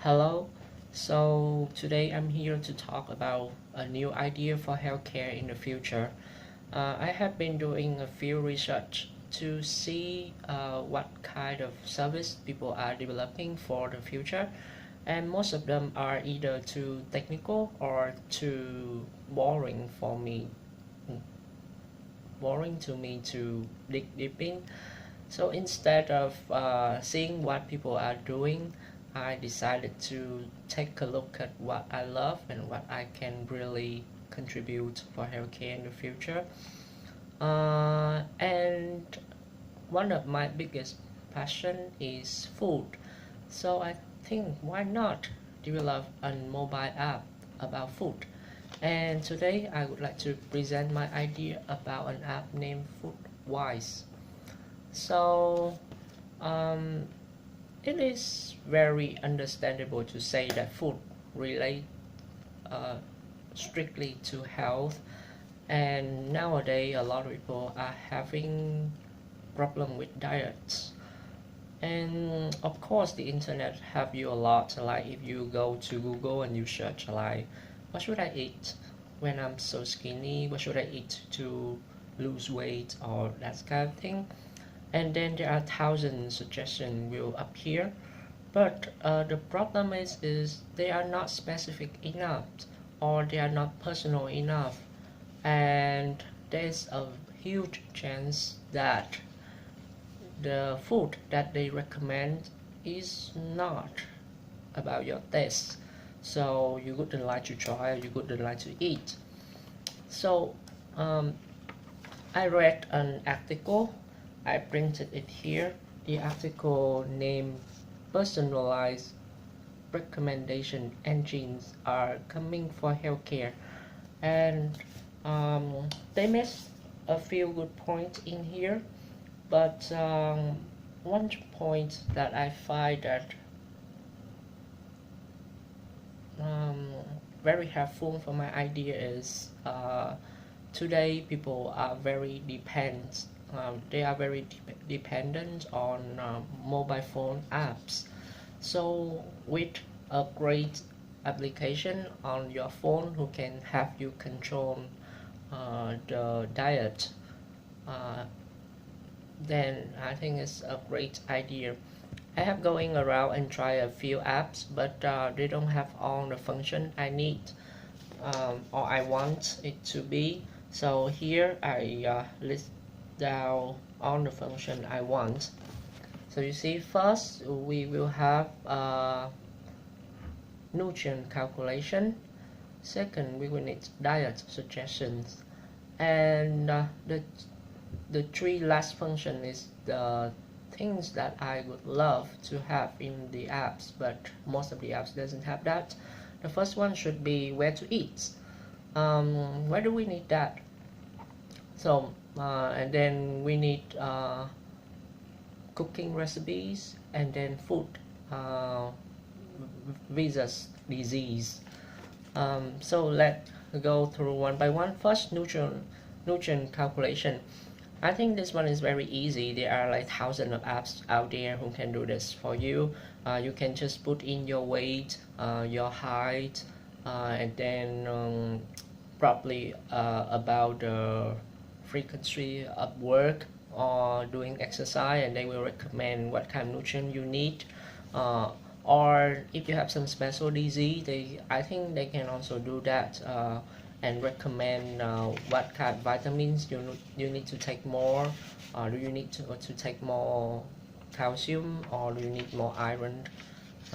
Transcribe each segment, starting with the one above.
Hello. So today I'm here to talk about a new idea for healthcare in the future. I have been doing a few research to see what kind of service people are developing for the future, and most of them are either too technical or too boring to me to dig deep in. So instead of seeing what people are doing, I decided to take a look at what I love and what I can really contribute for healthcare in the future. And one of my biggest passion is food. So I think why not develop a mobile app about food? And today I would like to present my idea about an app named Foodwise. So um, it is very understandable to say that food relate uh, strictly to health, and nowadays a lot of people are having problem with diets. And of course, the internet help you a lot. Like if you go to Google and you search like, what should I eat when I'm so skinny? What should I eat to lose weight or that kind of thing? And then there are thousand suggestions will appear, but the problem is they are not specific enough or they are not personal enough, and there's a huge chance that the food that they recommend is not about your taste, so you wouldn't like to try or you wouldn't like to eat. So um, I read an article. I printed it here. The article named Personalized Recommendation Engines Are Coming for Healthcare. And they made a few good points in here. But one point that I find that um, very helpful for my idea is today people are very they are very dependent on mobile phone apps. So with a great application on your phone who can help you control the diet, uh, then I think it's a great idea. I have going around and try a few apps, but they don't have all the function I need or I want it to be. So here I list down all the function I want. So you see, first we will have nutrient calculation. Second, we will need diet suggestions, and the three last function is the things that I would love to have in the apps, but most of the apps doesn't have that. The first one should be where to eat. Why do we need that? So and then we need cooking recipes, and then food uh, versus disease. So let's go through one by one. First, nutrient calculation. I think this one is very easy. There are like thousands of apps out there who can do this for you. You can just put in your weight, your height, and then probably about the frequency of work or doing exercise, and they will recommend what kind of nutrient you need. Uh, or if you have some special disease, I think they can also do that and recommend what kind of vitamins you need to take more. Do you need to take more calcium, or do you need more iron?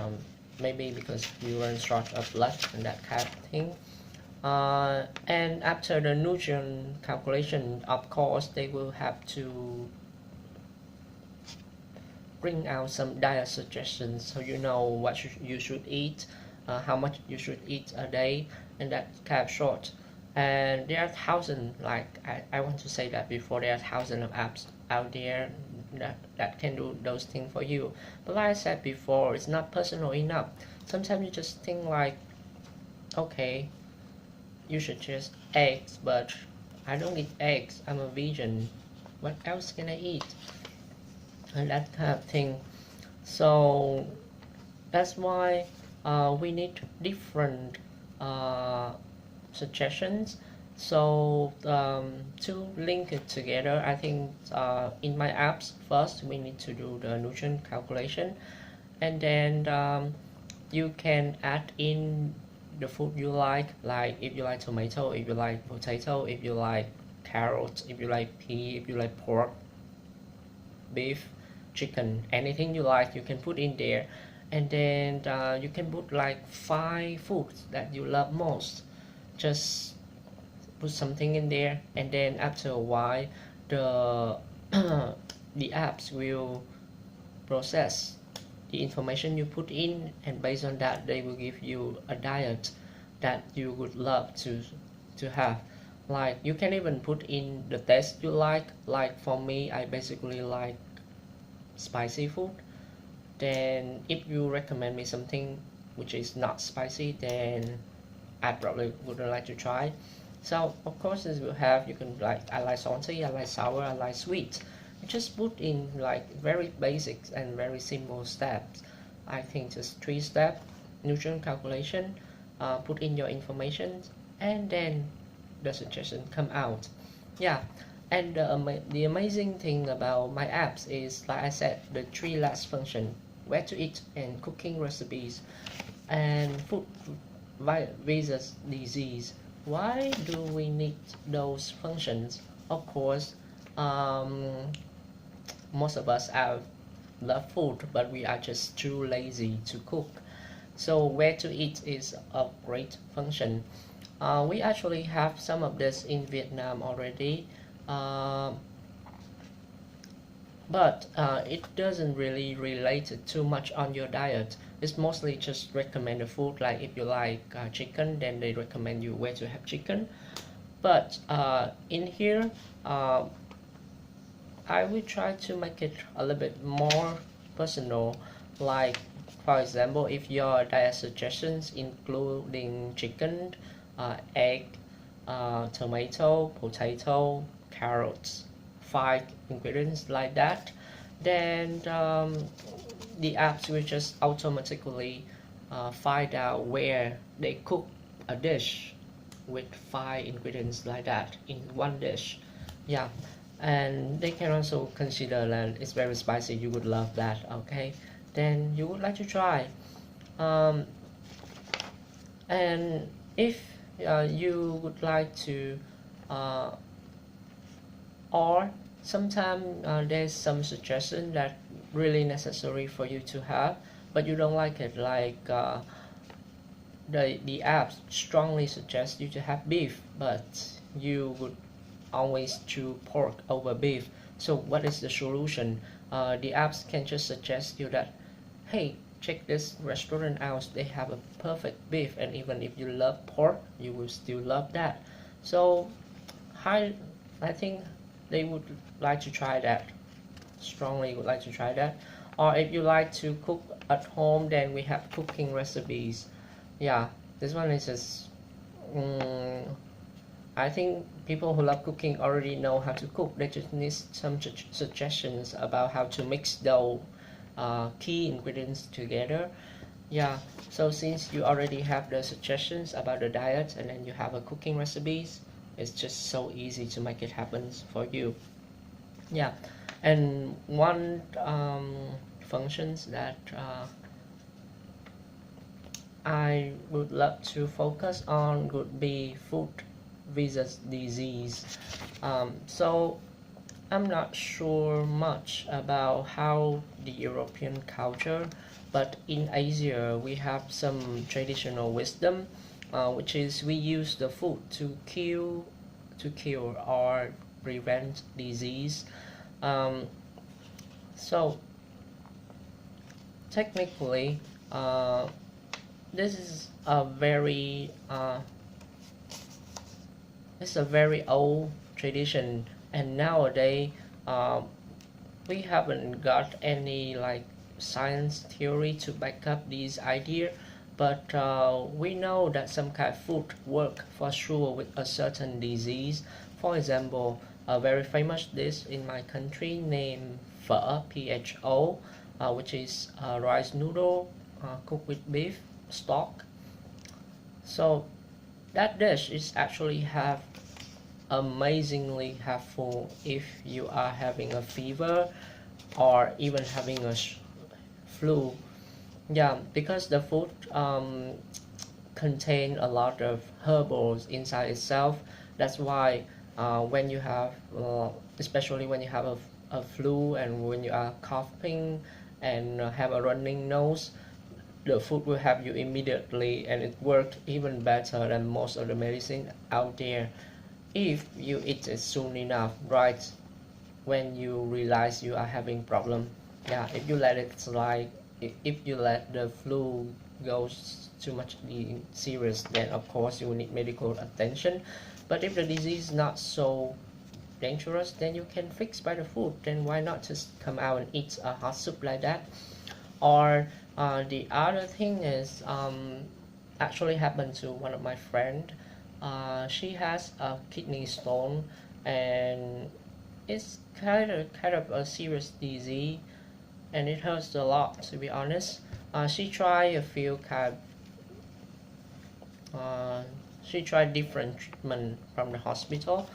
Um, Maybe because you run short of blood and that kind of thing. And after the nutrient calculation, of course, they will have to bring out some diet suggestions so you know what you should eat, how much you should eat a day, and that kind of short. And there are thousands, like I want to say that before, there are thousands of apps out there that can do those things for you. But like I said before, it's not personal enough. Sometimes you just think like, okay, you should just eggs, but I don't eat eggs, I'm a vegan. What else can I eat? And that kind of thing. So that's why we need different suggestions. So to link it together, I think in my apps, first we need to do the nutrient calculation, and then you can add in the food you like if you like tomato, if you like potato, if you like carrots, if you like pea, if you like pork, beef, chicken, anything you like, you can put in there. And then you can put like 5 foods that you love most. Just put something in there, and then after a while, the the apps will process the information you put in, and based on that, they will give you a diet that you would love to have. Like you can even put in the taste you like. Like for me, I basically like spicy food. Then if you recommend me something which is not spicy, then I probably wouldn't like to try. So of course this will have, you can like, I like salty, I like sour, I like sweet. You just put in like very basic and very simple steps. I think just 3 steps: nutrient calculation, put in your information, and then the suggestion come out. Yeah. And the amazing thing about my apps is, like I said, the 3 last function: where to eat and cooking recipes and food versus disease. Why do we need those functions? Of course, um, most of us have love food, but we are just too lazy to cook. So where to eat is a great function. We actually have some of this in Vietnam already, uh, but it doesn't really relate it too much on your diet. It's mostly just recommended food. Like if you like chicken, then they recommend you where to have chicken. But in here, uh, I will try to make it a little bit more personal. Like for example, if your diet suggestions including chicken, egg, tomato, potato, carrots, 5 ingredients like that, then the apps will just automatically find out where they cook a dish with 5 ingredients like that in one dish. Yeah. And they can also consider that it's very spicy, you would love that. Okay, then you would like to try. um, and if you would like to uh, or sometimes there's some suggestion that really necessary for you to have, but you don't like it, like the app strongly suggests you to have beef, but you would always choose pork over beef. So what is the solution? The apps can just suggest you that, hey, check this restaurant out, they have a perfect beef, and even if you love pork, you will still love that. So I think they would like to try that, strongly would like to try that. Or if you like to cook at home, then we have cooking recipes. Yeah, this one is just I think people who love cooking already know how to cook. They just need some suggestions about how to mix those key ingredients together. Yeah, so since you already have the suggestions about the diet, and then you have a cooking recipes, it's just so easy to make it happen for you. Yeah, and one functions that I would love to focus on would be food versus disease. So I'm not sure much about how the European culture, but in Asia we have some traditional wisdom, which is we use the food to cure or prevent disease. Um, so technically, this is a very it's a very old tradition, and nowadays uh, we haven't got any like science theory to back up this idea, but we know that some kind of food work for sure with a certain disease. For example, a very famous dish in my country named pho, pho, which is rice noodle cooked with beef. stock. So that dish is actually have amazingly helpful if you are having a fever or even having a flu. Yeah, because the food contain a lot of herbals inside itself. That's why when you have, especially when you have a flu and when you are coughing and have a running nose, the food will help you immediately, and it works even better than most of the medicine out there if you eat it soon enough, right when you realize you are having problem. Yeah, if you let it slide, if you let the flu goes too much serious, then of course you will need medical attention. But if the disease is not so dangerous, then you can fix by the food. Then why not just come out and eat a hot soup like that? Or the other thing is actually happened to one of my friend. She has a kidney stone, and it's kind of a serious disease, and it hurts a lot, to be honest. She tried a few kind. She tried different treatment from the hospital,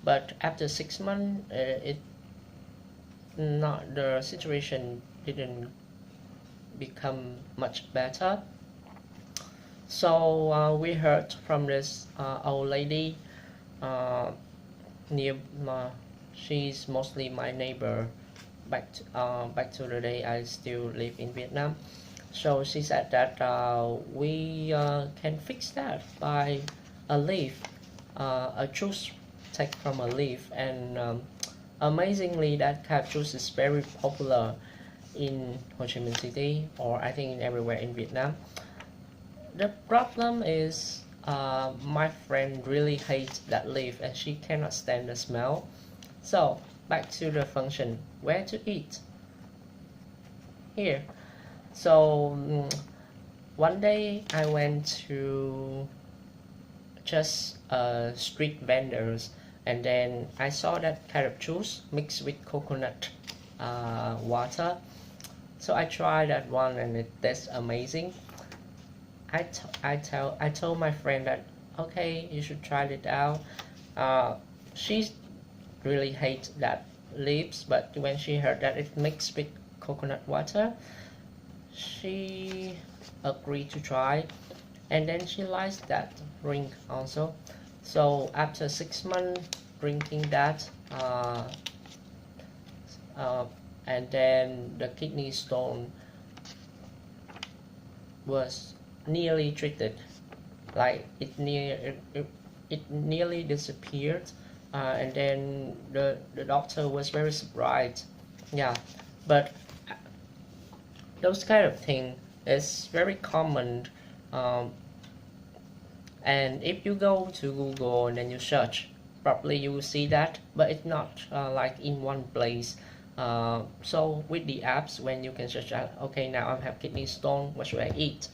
but after 6 months, it not the situation didn't become much better. So we heard from this old lady uh, near. She's mostly my neighbor. Back to the day I still live in Vietnam. So she said that we can fix that by a leaf, a juice take from a leaf, and amazingly, that kind of juice is very popular in Ho Chi Minh City, or I think in everywhere in Vietnam. The problem is my friend really hates that leaf and she cannot stand the smell. So back to the function, where to eat? Here. So one day I went to just street vendors, and then I saw that carrot juice mixed with coconut water. So I tried that one and it tastes amazing. I told my friend that okay, you should try it out. She really hates that leaves, but when she heard that it mixed with coconut water, she agreed to try, and then she likes that drink also. So after 6 months drinking that, uh, and then the kidney stone was nearly treated, like it nearly disappeared, and then the doctor was very surprised. Yeah, but those kind of thing is very common, um, and if you go to Google and then you search, probably you will see that, but it's not like in one place. So with the apps, when you can search out, okay, now I have kidney stone, what should I eat?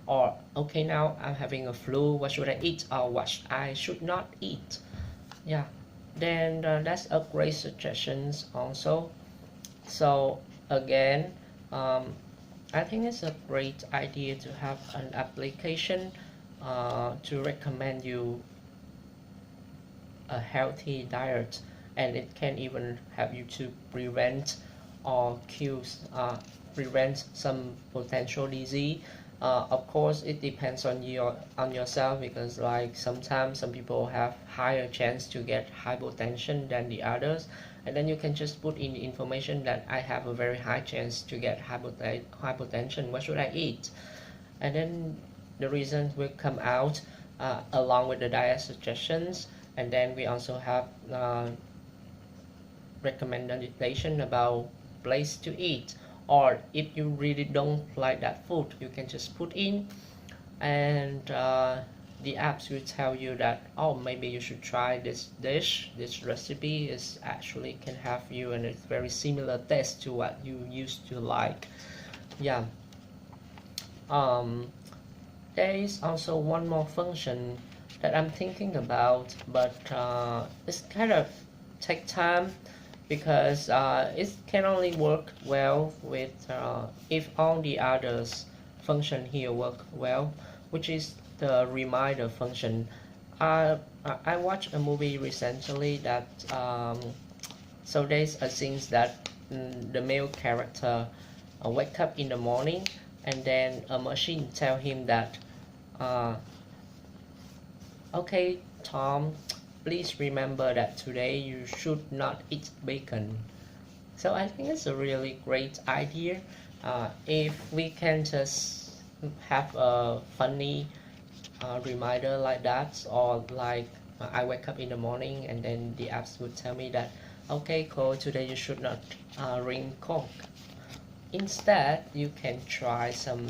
Or okay, now I'm having a flu, what should I eat or what I should not eat? Yeah, then that's a great suggestions also. So again, I think it's a great idea to have an application to recommend you a healthy diet, and it can even help you to prevent or cure, prevent some potential disease. Of course, it depends on yourself, because like sometimes some people have higher chance to get hypertension than the others, and then you can just put in information that I have a very high chance to get hypertension. What should I eat? And then the reasons will come out along with the diet suggestions, and then we also have recommendation about place to eat, or if you really don't like that food, you can just put in, and the apps will tell you that, oh, maybe you should try this dish, this recipe is actually can have you, and it's very similar taste to what you used to like. Yeah. There is also one more function that I'm thinking about, but it's kind of take time, because it can only work well with if all the others function here work well, which is the reminder function. I watched a movie recently that so there's a scene that the male character wake up in the morning, and then a machine tell him that uh, okay, Tom, please remember that today you should not eat bacon. So I think it's a really great idea. If we can just have a funny reminder like that, or like I wake up in the morning and then the apps would tell me that, okay, Cole, today you should not drink Coke. Instead, you can try some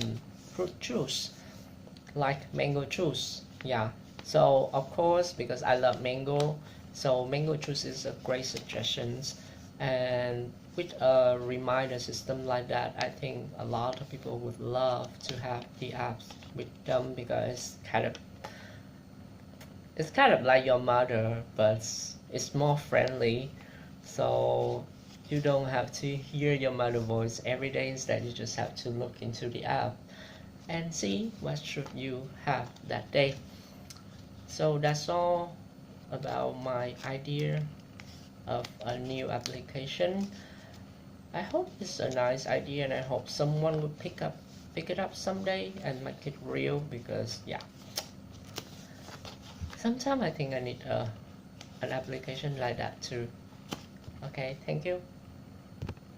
fruit juice, like mango juice. Yeah. So of course, because I love mango, so mango juice is a great suggestion. And with a reminder system like that, I think a lot of people would love to have the apps with them, because it's kind of like your mother, but it's more friendly. So you don't have to hear your mother's voice every day. Instead, you just have to look into the app and see what should you have that day. So that's all about my idea of a new application. I hope it's a nice idea, and I hope someone will pick it up someday and make it real, because yeah, sometimes I think I need an application like that too. Okay, thank you.